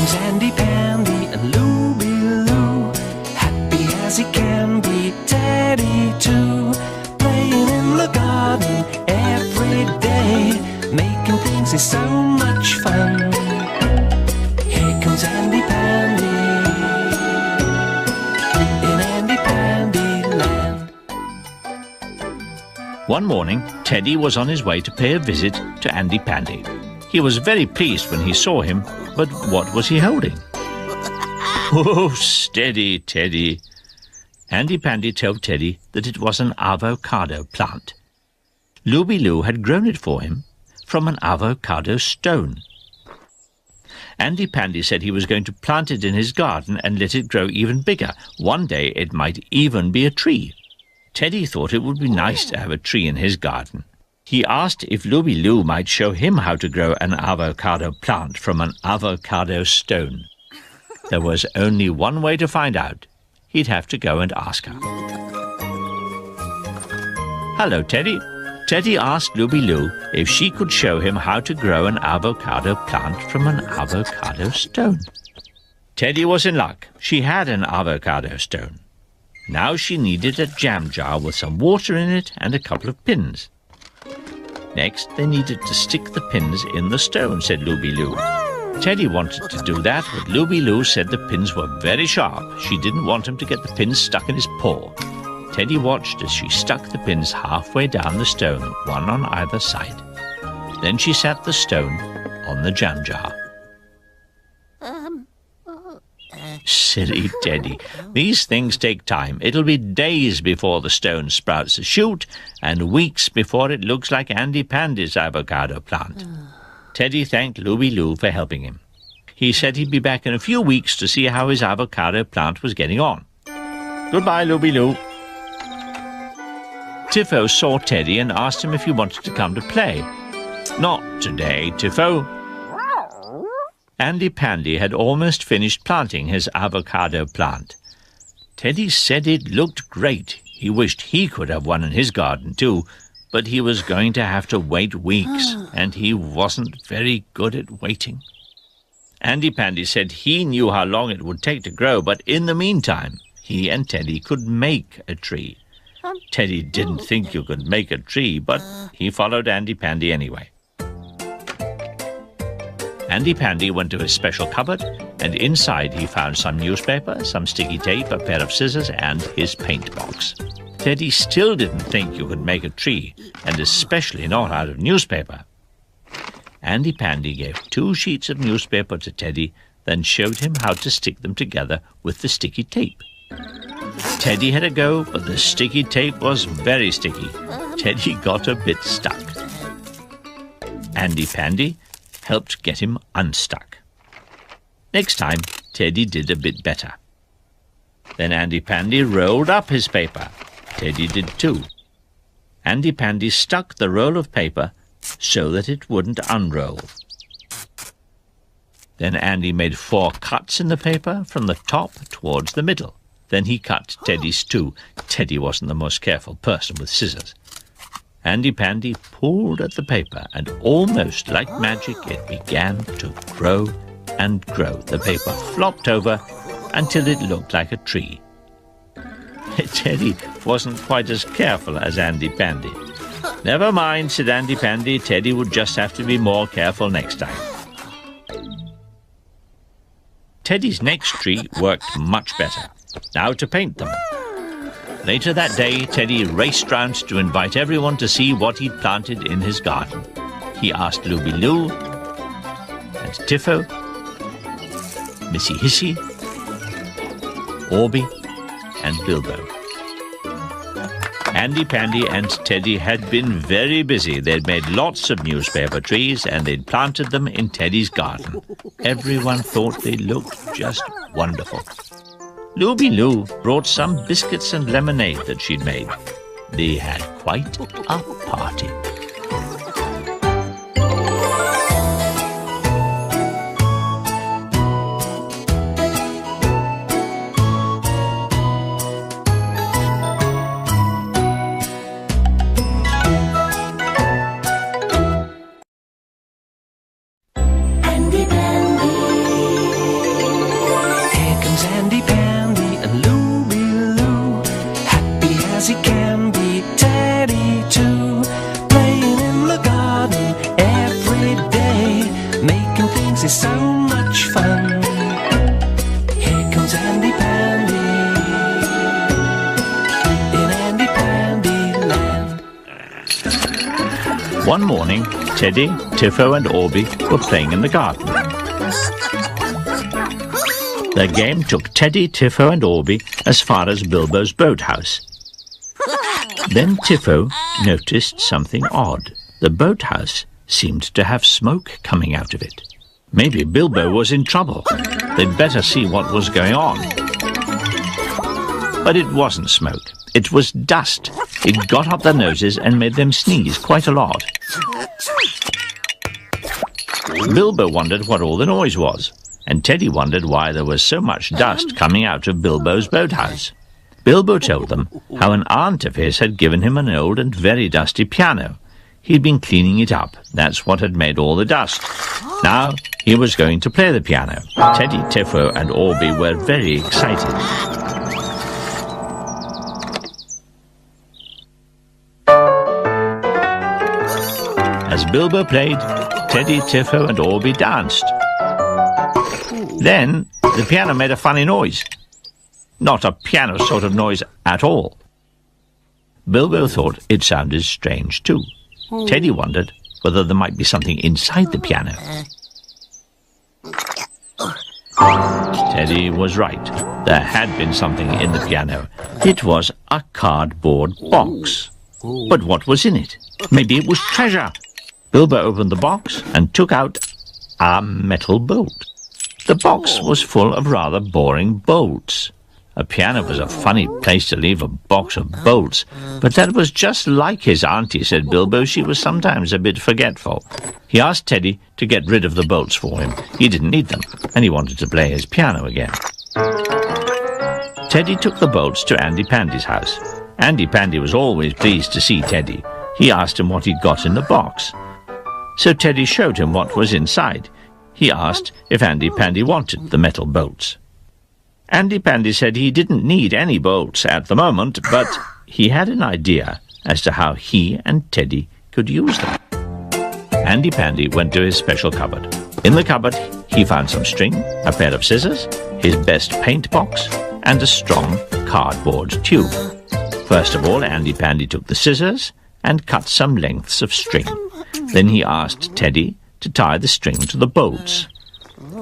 comes Andy Pandy and Loo-Be-Loo, happy as he can be, Teddy too, playing in the garden every day, making things is so much fun. Here comes Andy Pandy in Andy Pandy Land. One morning, Teddy was on his way to pay a visit to Andy Pandy. He was very pleased when he saw him, but what was he holding? Oh, steady, Teddy. Andy Pandy told Teddy that it was an avocado plant. Loo-Be-Loo had grown it for him from an avocado stone. Andy Pandy said he was going to plant it in his garden and let it grow even bigger. One day it might even be a tree. Teddy thought it would be nice to have a tree in his garden. He asked if Loo-Be-Loo might show him how to grow an avocado plant from an avocado stone. There was only one way to find out. He'd have to go and ask her. Hello, Teddy. Teddy asked Loo-Be-Loo if she could show him how to grow an avocado plant from an avocado stone. Teddy was in luck. She had an avocado stone. Now she needed a jam jar with some water in it and a couple of pins. Next, they needed to stick the pins in the stone, said Loo-Be-Loo. Teddy wanted to do that, but Loo-Be-Loo said the pins were very sharp. She didn't want him to get the pins stuck in his paw. Teddy watched as she stuck the pins halfway down the stone, one on either side. Then she sat the stone on the jam jar. Silly Teddy. These things take time. It'll be days before the stone sprouts a shoot, and weeks before it looks like Andy Pandy's avocado plant. Teddy thanked Loo-Be-Loo for helping him. He said he'd be back in a few weeks to see how his avocado plant was getting on. Goodbye, Loo-Be-Loo. Tiffo saw Teddy and asked him if he wanted to come to play. Not today, Tiffo. Andy Pandy had almost finished planting his avocado plant. Teddy said it looked great. He wished he could have one in his garden too, but he was going to have to wait weeks, and he wasn't very good at waiting. Andy Pandy said he knew how long it would take to grow, but in the meantime, he and Teddy could make a tree. Teddy didn't think you could make a tree, but he followed Andy Pandy anyway. Andy Pandy went to his special cupboard, and inside he found some newspaper, some sticky tape, a pair of scissors, and his paint box. Teddy still didn't think you could make a tree, and especially not out of newspaper. Andy Pandy gave 2 sheets of newspaper to Teddy, then showed him how to stick them together with the sticky tape. Teddy had a go, but the sticky tape was very sticky. Teddy got a bit stuck. Andy Pandy helped get him unstuck. Next time, Teddy did a bit better. Then Andy Pandy rolled up his paper. Teddy did too. Andy Pandy stuck the roll of paper so that it wouldn't unroll. Then Andy made 4 cuts in the paper from the top towards the middle. Then he cut Teddy's too. Teddy wasn't the most careful person with scissors. Andy Pandy pulled at the paper, and almost like magic it began to grow and grow. The paper flopped over until it looked like a tree. Teddy wasn't quite as careful as Andy Pandy. Never mind, said Andy Pandy. Teddy would just have to be more careful next time. Teddy's next tree worked much better. Now to paint them. Later that day, Teddy raced round to invite everyone to see what he'd planted in his garden. He asked Loo-Be-Loo and Tiffo, Missy Hissy, Orbie and Bilbo. Andy Pandy and Teddy had been very busy. They'd made lots of newspaper trees and they'd planted them in Teddy's garden. Everyone thought they looked just wonderful. Loo-Be-Loo brought some biscuits and lemonade that she'd made. They had quite a party. Andy Pandy is so much fun. Here comes Andy Pandy in Andy Pandy Land. One morning, Teddy, Tiffo and Orbie were playing in the garden. Their game took Teddy, Tiffo and Orbie as far as Bilbo's boathouse. Then Tiffo noticed something odd. The boathouse seemed to have smoke coming out of it. Maybe Bilbo was in trouble. They'd better see what was going on. But it wasn't smoke. It was dust. It got up their noses and made them sneeze quite a lot. Bilbo wondered what all the noise was, and Teddy wondered why there was so much dust coming out of Bilbo's boathouse. Bilbo told them how an aunt of his had given him an old and very dusty piano. He'd been cleaning it up. That's what had made all the dust. Now he was going to play the piano. Teddy, Tiffo and Orbie were very excited. As Bilbo played, Teddy, Tiffo and Orbie danced. Then the piano made a funny noise. Not a piano sort of noise at all. Bilbo thought it sounded strange too. Teddy wondered whether there might be something inside the piano. Teddy was right. There had been something in the piano. It was a cardboard box. But what was in it? Maybe it was treasure. Bilbo opened the box and took out a metal bolt. The box was full of rather boring bolts. A piano was a funny place to leave a box of bolts, but that was just like his auntie, said Bilbo. She was sometimes a bit forgetful. He asked Teddy to get rid of the bolts for him. He didn't need them, and he wanted to play his piano again. Teddy took the bolts to Andy Pandy's house. Andy Pandy was always pleased to see Teddy. He asked him what he'd got in the box. So Teddy showed him what was inside. He asked if Andy Pandy wanted the metal bolts. Andy Pandy said he didn't need any bolts at the moment, but he had an idea as to how he and Teddy could use them. Andy Pandy went to his special cupboard. In the cupboard, he found some string, a pair of scissors, his best paint box, and a strong cardboard tube. First of all, Andy Pandy took the scissors and cut some lengths of string. Then he asked Teddy to tie the string to the bolts.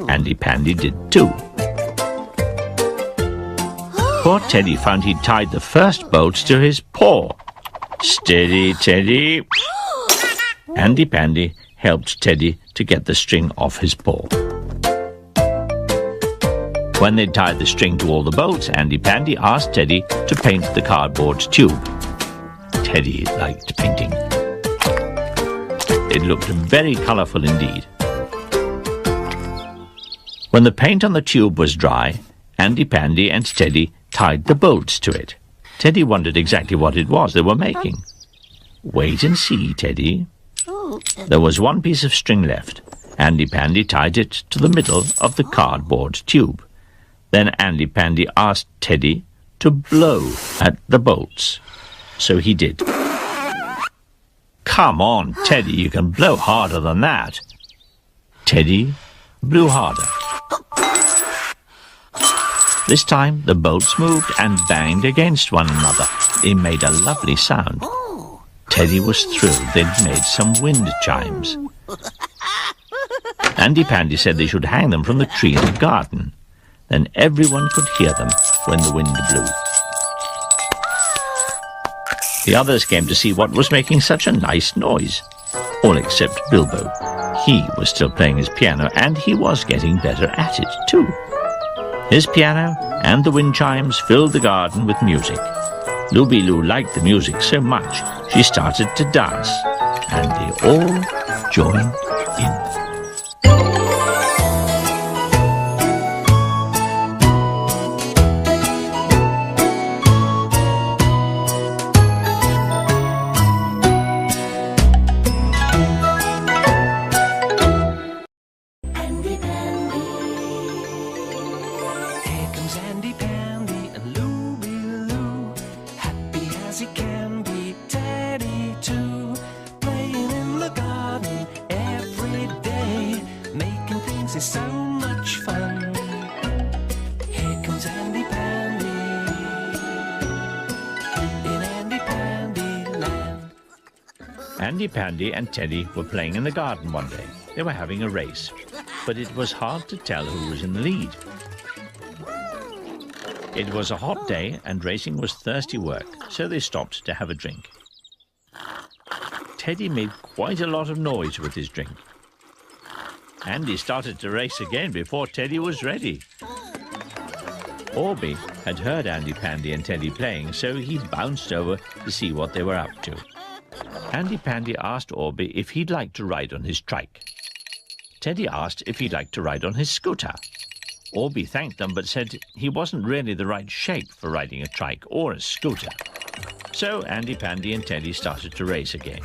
Andy Pandy did too. Poor Teddy found he'd tied the first bolt to his paw. Steady, Teddy. Andy Pandy helped Teddy to get the string off his paw. When they'd tied the string to all the bolts, Andy Pandy asked Teddy to paint the cardboard tube. Teddy liked painting. It looked very colourful indeed. When the paint on the tube was dry, Andy Pandy and Teddy tied the bolts to it. Teddy wondered exactly what it was they were making. Wait and see, Teddy. There was one piece of string left. Andy Pandy tied it to the middle of the cardboard tube. Then Andy Pandy asked Teddy to blow at the bolts. So he did. Come on, Teddy, you can blow harder than that. Teddy blew harder. This time the bolts moved and banged against one another. They made a lovely sound. Teddy was thrilled they'd made some wind chimes. Andy Pandy said they should hang them from the tree in the garden. Then everyone could hear them when the wind blew. The others came to see what was making such a nice noise. All except Bilbo. He was still playing his piano, and he was getting better at it too. His piano and the wind chimes filled the garden with music. Looby Loo liked the music so much, she started to dance, and they all joined in. Andy Pandy and Looby Loo, happy as he can be, Teddy too, playing in the garden every is so much fun. Here comes Andy Pandy in Andy Pandy Land. Andy Pandy and Teddy were playing in the garden one day. They were having a race, but it was hard to tell who was in the lead. It was a hot day and racing was thirsty work, so they stopped to have a drink. Teddy made quite a lot of noise with his drink. Andy started to race again before Teddy was ready. Orbie had heard Andy Pandy and Teddy playing, so he bounced over to see what they were up to. Andy Pandy asked Orbie if he'd like to ride on his trike. Teddy asked if he'd like to ride on his scooter. Orbie thanked them but said he wasn't really the right shape for riding a trike or a scooter. So Andy Pandy and Teddy started to race again.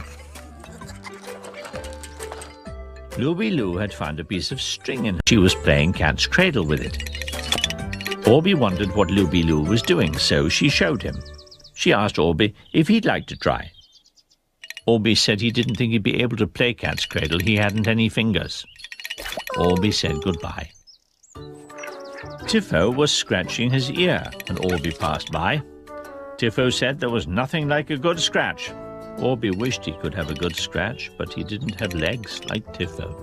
Luby Lou had found a piece of string and she was playing cat's cradle with it. Orbie wondered what Luby Lou was doing, so she showed him. She asked Orbie if he'd like to try. Orbie said he didn't think he'd be able to play cat's cradle, he hadn't any fingers. Orbie said goodbye. Tiffo was scratching his ear when Orbie passed by. Tiffo said there was nothing like a good scratch. Orbie wished he could have a good scratch, but he didn't have legs like Tiffo.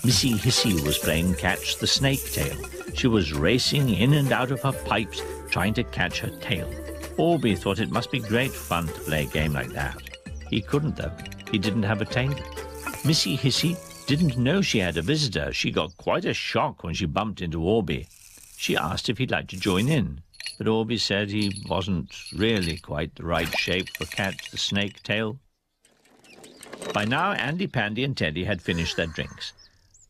Missy Hissy was playing catch the snake tail. She was racing in and out of her pipes, trying to catch her tail. Orbie thought it must be great fun to play a game like that. He couldn't, though. He didn't have a tail. Missy Hissy didn't know she had a visitor. She got quite a shock when she bumped into Orbie. She asked if he'd like to join in, but Orbie said he wasn't really quite the right shape for catch the snake tail. By now, Andy Pandy and Teddy had finished their drinks,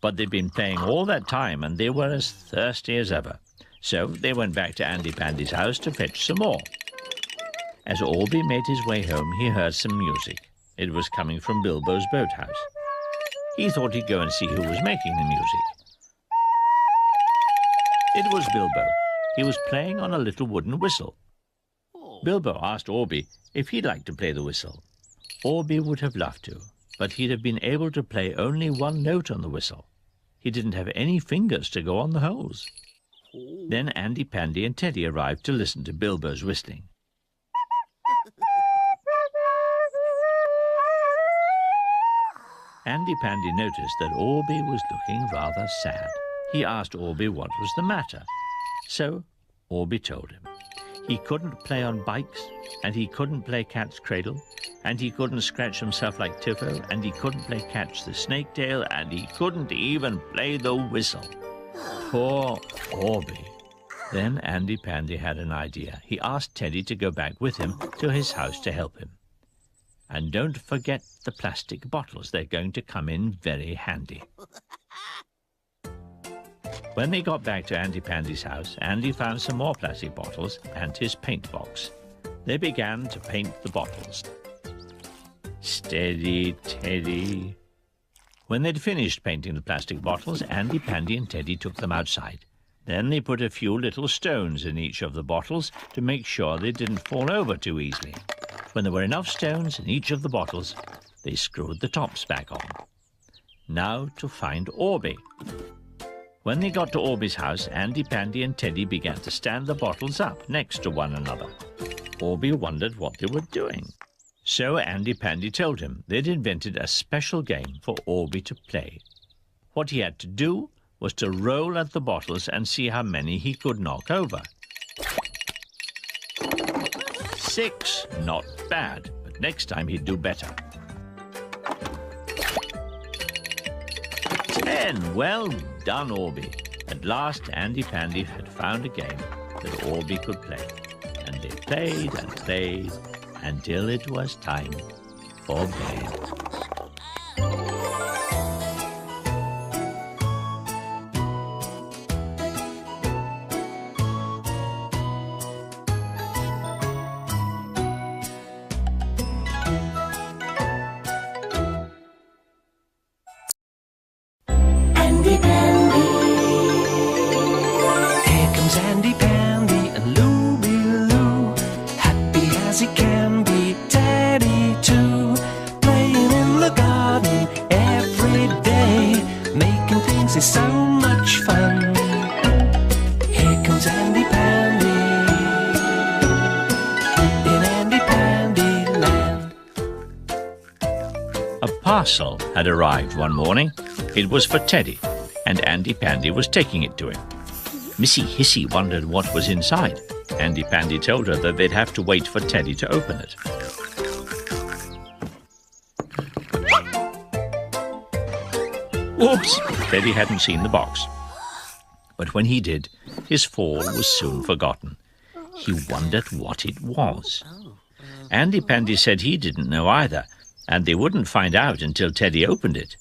but they'd been playing all that time and they were as thirsty as ever. So they went back to Andy Pandy's house to fetch some more. As Orbie made his way home, he heard some music. It was coming from Bilbo's boathouse. He thought he'd go and see who was making the music. It was Bilbo. He was playing on a little wooden whistle. Bilbo asked Orbie if he'd like to play the whistle. Orbie would have loved to, but he'd have been able to play only one note on the whistle. He didn't have any fingers to go on the holes. Then Andy Pandy and Teddy arrived to listen to Bilbo's whistling. Andy Pandy noticed that Orbie was looking rather sad. He asked Orbie what was the matter. So Orbie told him. He couldn't play on bikes, and he couldn't play cat's cradle, and he couldn't scratch himself like Tiffo, and he couldn't play catch the snake tail, and he couldn't even play the whistle. Poor Orbie. Then Andy Pandy had an idea. He asked Teddy to go back with him to his house to help him. And don't forget the plastic bottles. They're going to come in very handy. When they got back to Andy Pandy's house, Andy found some more plastic bottles and his paint box. They began to paint the bottles. Steady, Teddy. When they'd finished painting the plastic bottles, Andy Pandy and Teddy took them outside. Then they put a few little stones in each of the bottles to make sure they didn't fall over too easily. When there were enough stones in each of the bottles, they screwed the tops back on. Now to find Orbie. When they got to Orbie's house, Andy Pandy and Teddy began to stand the bottles up next to one another. Orbie wondered what they were doing. So Andy Pandy told him they'd invented a special game for Orbie to play. What he had to do was to roll at the bottles and see how many he could knock over. 6, not bad, but next time he'd do better. 10, well done, Orbie. At last, Andy Pandy had found a game that Orbie could play. And they played and played until it was time for bed. Andy Pandy. Here comes Andy Pandy and Luby Lou. Happy as he can be, Teddy too. Playing A parcel had arrived one morning. It was for Teddy, and Andy Pandy was taking it to him. Missy Hissy wondered what was inside. Andy Pandy told her that they'd have to wait for Teddy to open it. Oops! Teddy hadn't seen the box. But when he did, his fall was soon forgotten. He wondered what it was. Andy Pandy said he didn't know either, and they wouldn't find out until Teddy opened it.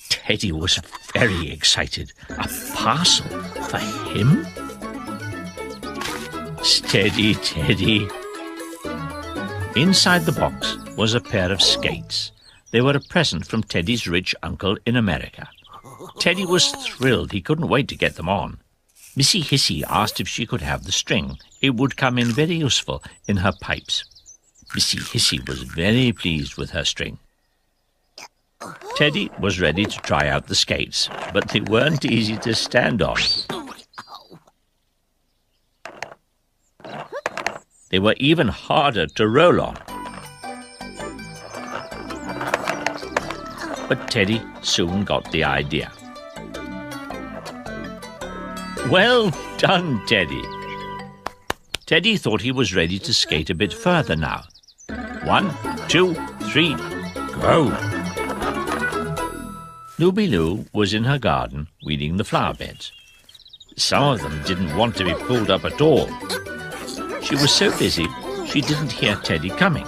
Teddy was very excited. A parcel for him? Steady, Teddy. Inside the box was a pair of skates. They were a present from Teddy's rich uncle in America. Teddy was thrilled. He couldn't wait to get them on. Missy Hissy asked if she could have the string. It would come in very useful in her pipes. Missy Hissy was very pleased with her string. Teddy was ready to try out the skates, but they weren't easy to stand on. They were even harder to roll on. But Teddy soon got the idea. Well done, Teddy. Teddy thought he was ready to skate a bit further now. 1, 2, 3, go! Looby-Loo was in her garden weeding the flower beds. Some of them didn't want to be pulled up at all. She was so busy she didn't hear Teddy coming.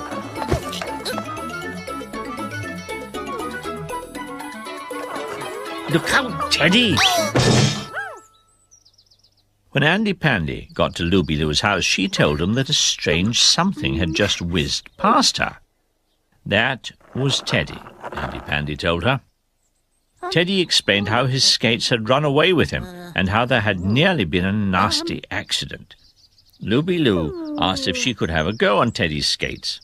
Look out, Teddy! When Andy Pandy got to Looby-Loo's house, she told him that a strange something had just whizzed past her. That was Teddy, Andy Pandy told her. Teddy explained how his skates had run away with him and how there had nearly been a nasty accident. Looby-Loo asked if she could have a go on Teddy's skates.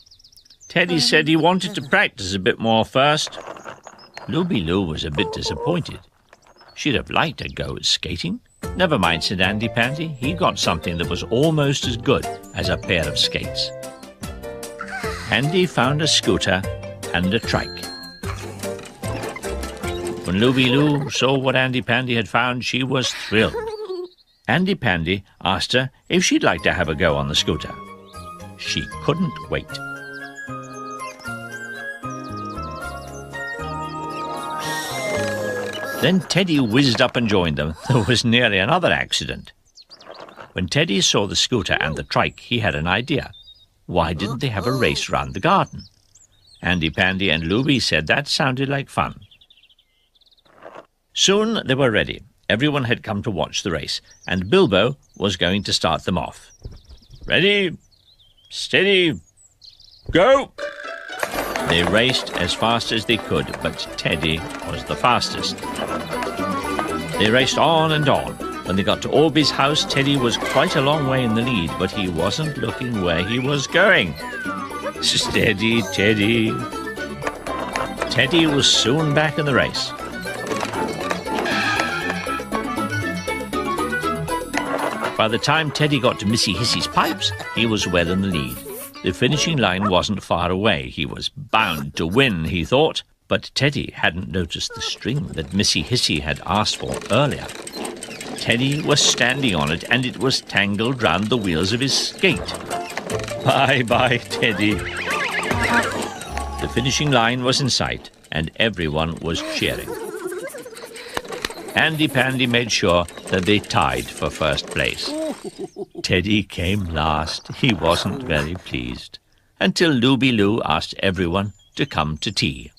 Teddy said he wanted to practice a bit more first. Looby-Loo was a bit disappointed. She'd have liked a go at skating. Never mind, said Andy Pandy. He got something that was almost as good as a pair of skates. Andy found a scooter and a trike. When Looby-Loo saw what Andy Pandy had found, she was thrilled. Andy Pandy asked her if she'd like to have a go on the scooter. She couldn't wait. Then Teddy whizzed up and joined them. There was nearly another accident. When Teddy saw the scooter and the trike, he had an idea. Why didn't they have a race round the garden? Andy Pandy and Looby said that sounded like fun. Soon they were ready. Everyone had come to watch the race, and Bilbo was going to start them off. Ready, steady, go! They raced as fast as they could, but Teddy was the fastest. They raced on and on. When they got to Orbie's house, Teddy was quite a long way in the lead, but he wasn't looking where he was going. Steady, Teddy. Teddy was soon back in the race. By the time Teddy got to Missy Hissy's pipes, he was well in the lead. The finishing line wasn't far away. He was bound to win, he thought. But Teddy hadn't noticed the string that Missy Hissy had asked for earlier. Teddy was standing on it, and it was tangled round the wheels of his skate. Bye-bye, Teddy. The finishing line was in sight, and everyone was cheering. Andy Pandy made sure that they tied for first place. Teddy came last. He wasn't very pleased, until Looby-Loo asked everyone to come to tea.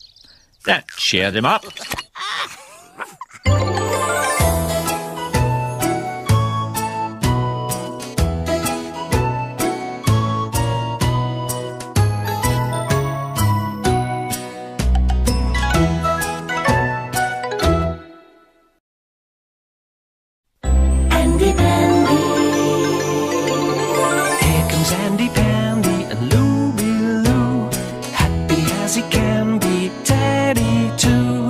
That cheered him up. He can be Teddy too,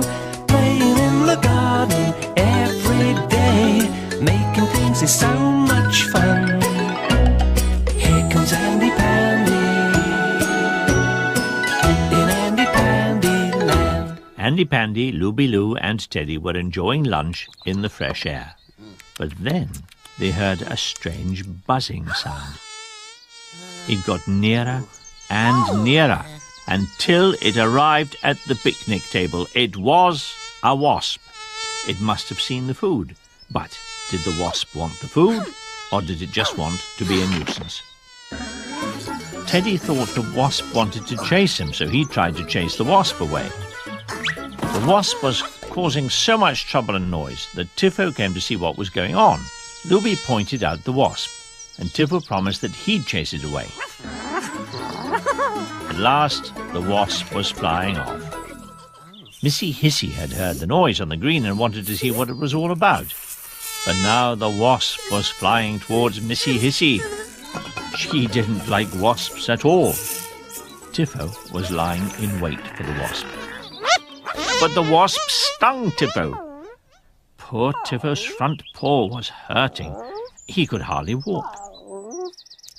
Andy Pandy, Looby Loo and Teddy were enjoying lunch in the fresh air. But then they heard a strange buzzing sound. It got nearer and nearer until it arrived at the picnic table. It was a wasp. It must have seen the food. But did the wasp want the food, or did it just want to be a nuisance? Teddy thought the wasp wanted to chase him, so he tried to chase the wasp away. The wasp was causing so much trouble and noise that Tiffo came to see what was going on. Looby pointed out the wasp, and Tiffo promised that he'd chase it away. At last, the wasp was flying off. Missy Hissy had heard the noise on the green and wanted to see what it was all about. But now the wasp was flying towards Missy Hissy. She didn't like wasps at all. Tiffo was lying in wait for the wasp. But the wasp stung Tiffo. Poor Tiffo's front paw was hurting. He could hardly walk.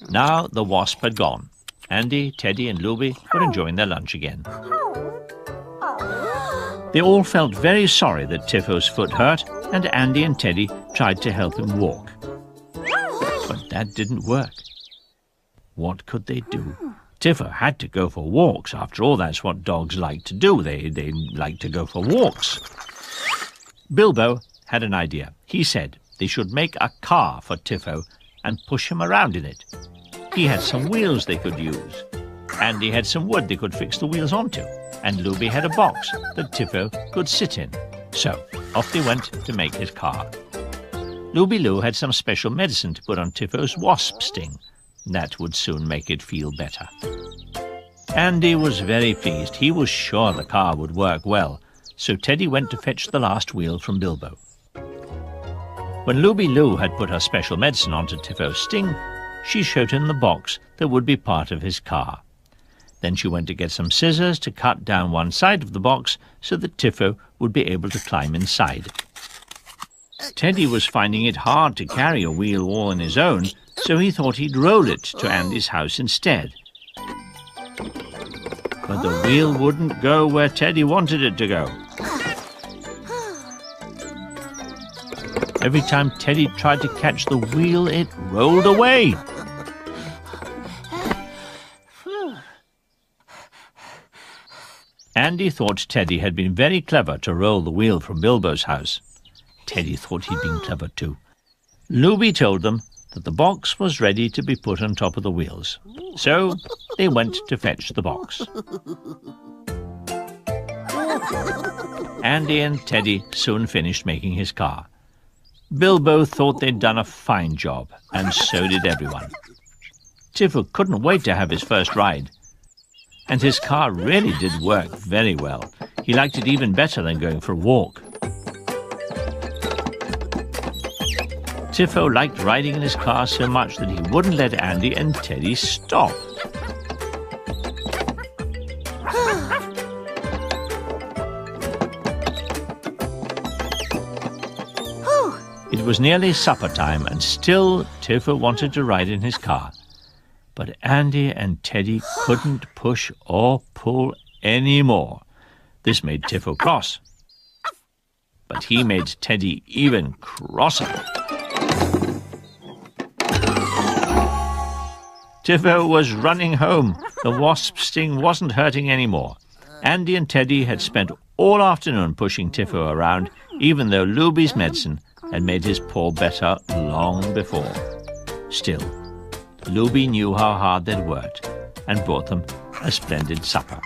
Now the wasp had gone. Andy, Teddy and Looby were enjoying their lunch again. They all felt very sorry that Tiffo's foot hurt, and Andy and Teddy tried to help him walk. But that didn't work. What could they do? Tiffo had to go for walks. After all, that's what dogs like to do. They like to go for walks. Bilbo had an idea. He said they should make a car for Tiffo and push him around in it. He had some wheels they could use. Andy had some wood they could fix the wheels onto. And Looby had a box that Tiffo could sit in. So off they went to make his car. Looby Loo had some special medicine to put on Tiffo's wasp sting. That would soon make it feel better. Andy was very pleased. He was sure the car would work well. So Teddy went to fetch the last wheel from Bilbo. When Looby Loo had put her special medicine onto Tiffo's sting, she showed him the box that would be part of his car. Then she went to get some scissors to cut down one side of the box so that Tiffo would be able to climb inside. Teddy was finding it hard to carry a wheel all on his own, so he thought he'd roll it to Andy's house instead. But the wheel wouldn't go where Teddy wanted it to go. Every time Teddy tried to catch the wheel, it rolled away. Andy thought Teddy had been very clever to roll the wheel from Bilbo's house. Teddy thought he'd been clever too. Looby told them that the box was ready to be put on top of the wheels. So they went to fetch the box. Andy and Teddy soon finished making his car. Bilbo thought they'd done a fine job, and so did everyone. Tiffo couldn't wait to have his first ride. And his car really did work very well. He liked it even better than going for a walk. Tiffo liked riding in his car so much that he wouldn't let Andy and Teddy stop. It was nearly supper time, and still Tiffo wanted to ride in his car. But Andy and Teddy couldn't push or pull any more. This made Tiffo cross. But he made Teddy even crosser. Tiffo was running home. The wasp sting wasn't hurting anymore. Andy and Teddy had spent all afternoon pushing Tiffo around, even though Looby's medicine had made his paw better long before. Still, Looby knew how hard they'd worked and brought them a splendid supper.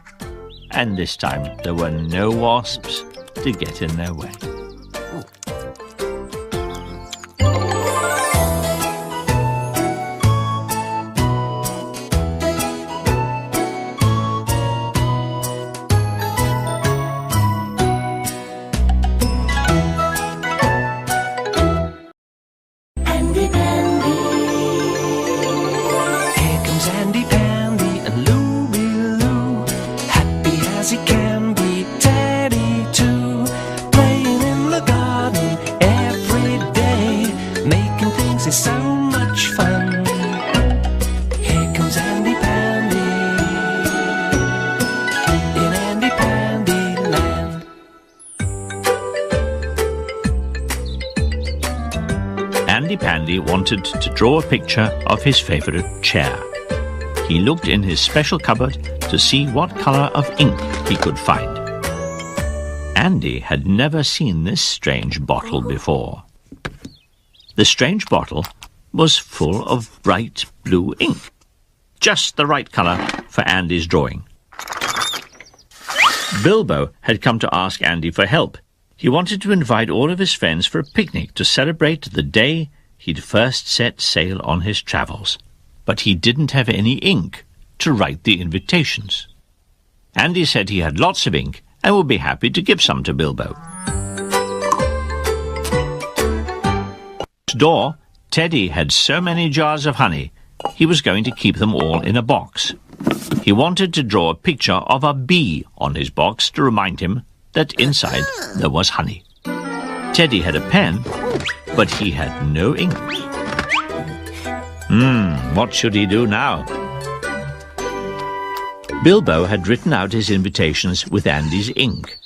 And this time there were no wasps to get in their way. It's so much fun. Here comes Andy Pandy in Andy Pandy Land. Andy Pandy wanted to draw a picture of his favourite chair. He looked in his special cupboard to see what colour of ink he could find. Andy had never seen this strange bottle before. The strange bottle was full of bright blue ink, just the right colour for Andy's drawing. Bilbo had come to ask Andy for help. He wanted to invite all of his friends for a picnic to celebrate the day he'd first set sail on his travels. But he didn't have any ink to write the invitations. Andy said he had lots of ink and would be happy to give some to Bilbo. Next door, Teddy had so many jars of honey, he was going to keep them all in a box. He wanted to draw a picture of a bee on his box to remind him that inside there was honey. Teddy had a pen, but he had no ink. What should he do now? Bilbo had written out his invitations with Andy's ink.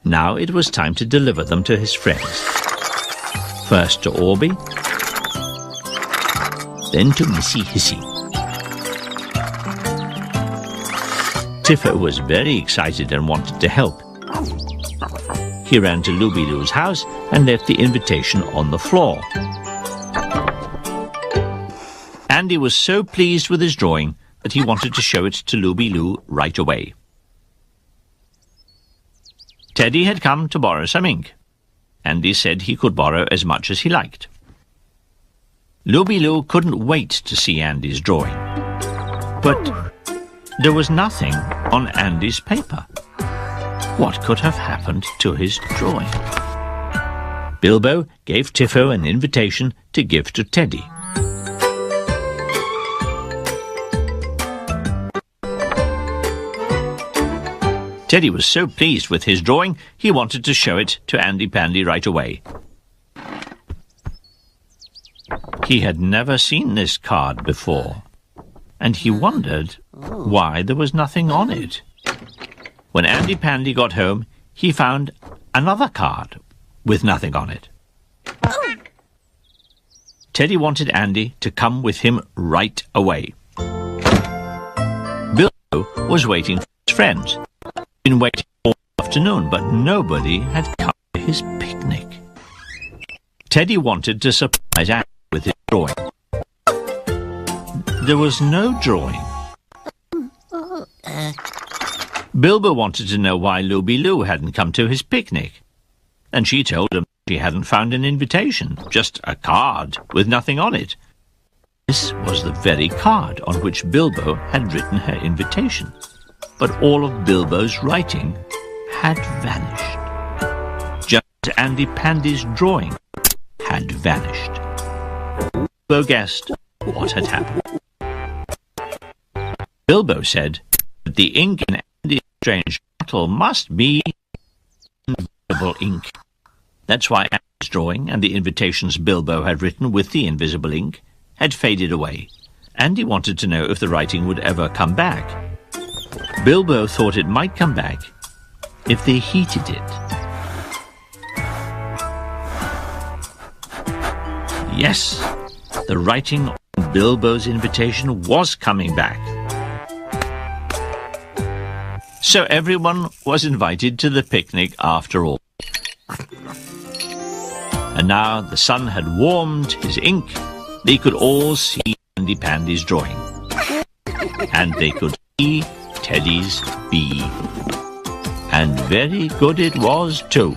Now it was time to deliver them to his friends. First to Orbie, then to Missy Hissy. Tiffo was very excited and wanted to help. He ran to Looby-Loo's house and left the invitation on the floor. Andy was so pleased with his drawing that he wanted to show it to Looby-Loo right away. Teddy had come to borrow some ink. Andy said he could borrow as much as he liked. Looby-Loo couldn't wait to see Andy's drawing. But there was nothing on Andy's paper. What could have happened to his drawing? Bilbo gave Tiffo an invitation to give to Teddy. Teddy was so pleased with his drawing, he wanted to show it to Andy Pandy right away. He had never seen this card before, and he wondered why there was nothing on it. When Andy Pandy got home, he found another card with nothing on it. Teddy wanted Andy to come with him right away. Bilbo was waiting for his friends. He'd been waiting all afternoon, but nobody had come to his picnic. Teddy wanted to surprise Andy with his drawing. There was no drawing. Bilbo wanted to know why Looby-Loo hadn't come to his picnic, and she told him she hadn't found an invitation, just a card with nothing on it. This was the very card on which Bilbo had written her invitation, but all of Bilbo's writing had vanished. Just Andy Pandy's drawing had vanished. Bilbo guessed what had happened. Bilbo said that the ink in Andy's strange bottle must be invisible ink. That's why Andy's drawing and the invitations Bilbo had written with the invisible ink had faded away. Andy wanted to know if the writing would ever come back. Bilbo thought it might come back if they heated it. Yes, the writing on Bilbo's invitation was coming back. So everyone was invited to the picnic after all. And now the sun had warmed his ink. They could all see Andy Pandy's drawing. And they could see Teddy's bee. And very good it was too.